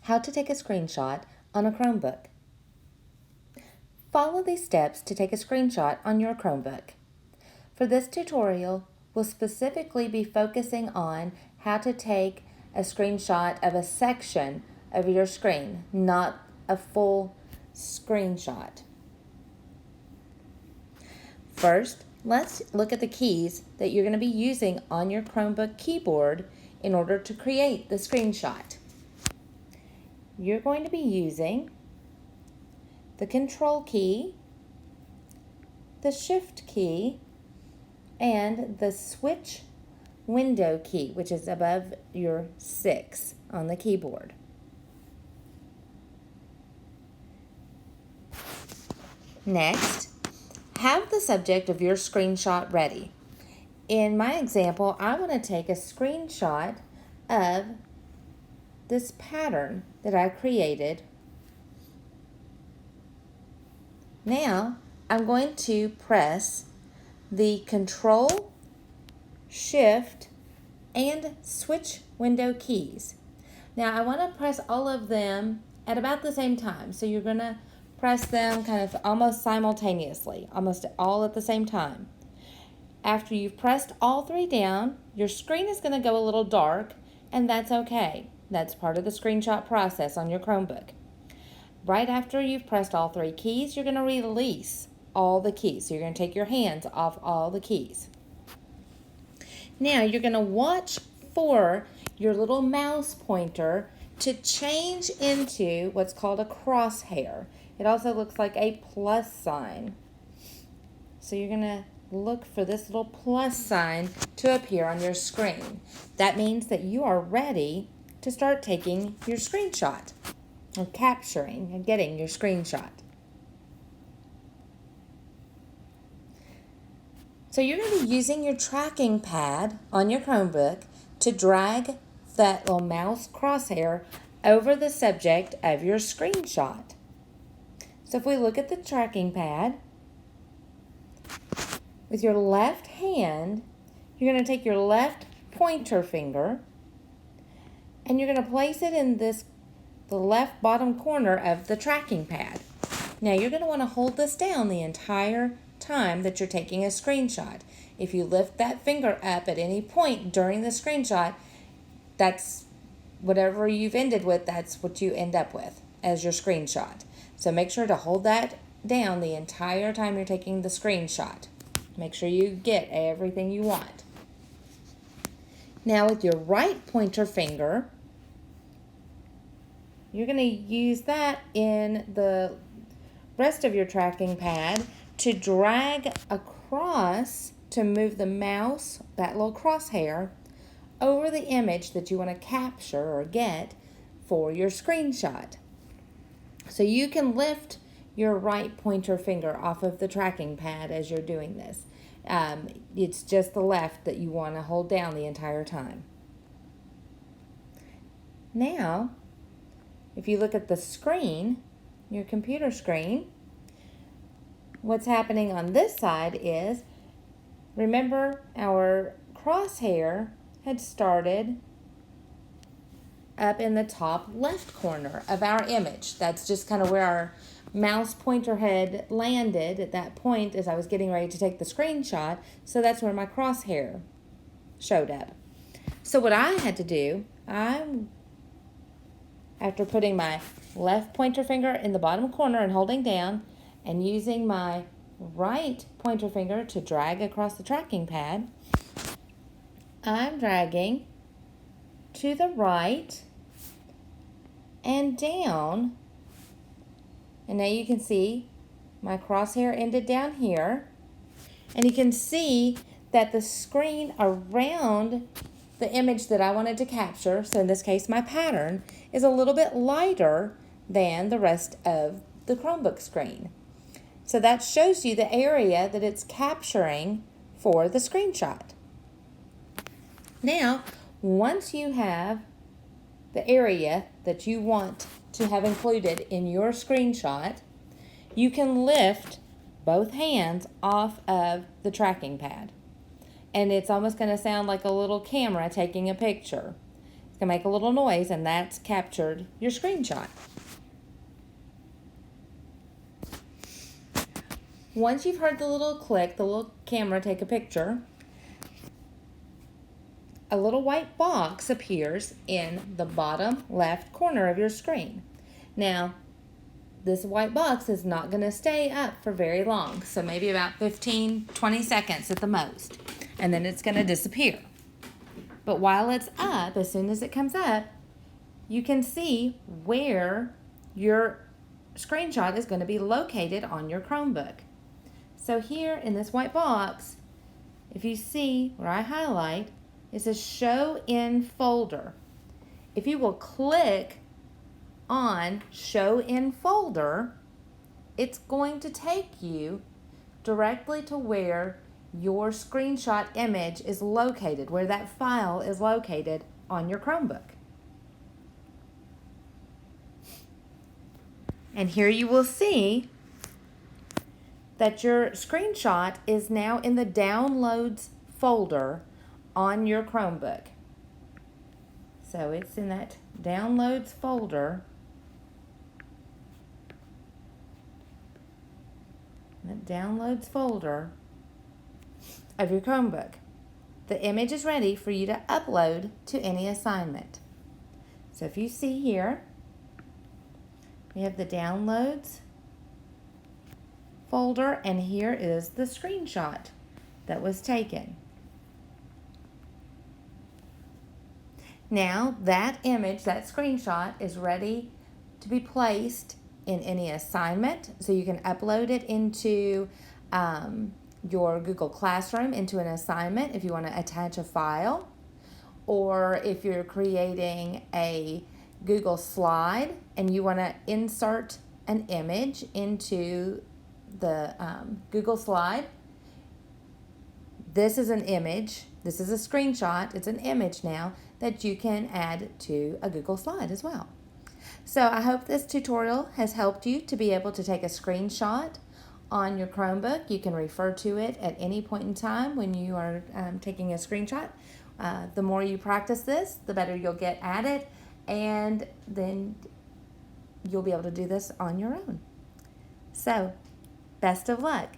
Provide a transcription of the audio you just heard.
How to take a screenshot on a Chromebook. Follow these steps to take a screenshot on your Chromebook. For this tutorial, we'll specifically be focusing on how to take a screenshot of a section of your screen, not a full screenshot. First, let's look at the keys that you're going to be using on your Chromebook keyboard in order to create the screenshot. You're going to be using the Control key, the Shift key, and the Switch window key, which is above your 6 on the keyboard. Next, have the subject of your screenshot ready. In my example, I want to take a screenshot of this pattern that I created. Now, I'm going to press the Control, Shift, and Switch window keys. Now, I want to press all of them at about the same time. So you're going to press them kind of almost simultaneously, almost all at the same time. After you've pressed all three down, your screen is going to go a little dark, and that's okay. That's part of the screenshot process on your Chromebook. Right after you've pressed all three keys, you're going to release all the keys. So you're going to take your hands off all the keys. Now you're going to watch for your little mouse pointer to change into what's called a crosshair. It also looks like a plus sign. So you're going to look for this little plus sign to appear on your screen. That means that you are ready to start taking your screenshot, or capturing and getting your screenshot. So you're going to be using your tracking pad on your Chromebook to drag that little mouse crosshair over the subject of your screenshot. So if we look at the tracking pad, with your left hand, you're going to take your left pointer finger and you're going to place it in the left bottom corner of the tracking pad. Now you're going to want to hold this down the entire time that you're taking a screenshot. If you lift that finger up at any point during the screenshot, that's whatever you've ended with, that's what you end up with as your screenshot. So make sure to hold that down the entire time you're taking the screenshot. Make sure you get everything you want. Now with your right pointer finger, you're going to use that in the rest of your tracking pad to drag across to move the mouse, that little crosshair, over the image that you want to capture or get for your screenshot. So you can lift your right pointer finger off of the tracking pad as you're doing this. It's just the left that you want to hold down the entire time. Now, if you look at the screen, your computer screen, what's happening on this side is, remember our crosshair had started up in the top left corner of our image. That's just kind of where our mouse pointer had landed at that point as I was getting ready to take the screenshot. So that's where my crosshair showed up. So what I had to do, after putting my left pointer finger in the bottom corner and holding down and using my right pointer finger to drag across the tracking pad, I'm dragging to the right and down. And now you can see my crosshair ended down here. And you can see that the screen around the image that I wanted to capture, so in this case my pattern, is a little bit lighter than the rest of the Chromebook screen. So that shows you the area that it's capturing for the screenshot. Now, once you have the area that you want to have included in your screenshot, you can lift both hands off of the tracking pad. And it's almost going to sound like a little camera taking a picture. It's going to make a little noise, and that's captured your screenshot. Once you've heard the little click, the little camera take a picture, a little white box appears in the bottom left corner of your screen. Now, this white box is not going to stay up for very long, so maybe about 15-20 seconds at the most, and then it's going to disappear. But while it's up, as soon as it comes up, you can see where your screenshot is going to be located on your Chromebook. So here in this white box, if you see where I highlight, it says Show in Folder. If you will click on Show in Folder, it's going to take you directly to where your screenshot image is located, where that file is located on your Chromebook. And here you will see that your screenshot is now in the Downloads folder on your Chromebook. So it's in that Downloads folder. That Downloads folder of your Chromebook. The image is ready for you to upload to any assignment. So if you see here, we have the Downloads folder, and here is the screenshot that was taken. Now that image, that screenshot, is ready to be placed in any assignment, so you can upload it into your Google Classroom into an assignment if you want to attach a file, or if you're creating a Google slide and you want to insert an image into the Google slide. This is an image, this is a screenshot, it's an image now that you can add to a Google slide as well. So I hope this tutorial has helped you to be able to take a screenshot on your Chromebook. You can refer to it at any point in time when you are taking a screenshot. The more you practice this, the better you'll get at it, and then you'll be able to do this on your own. So, best of luck.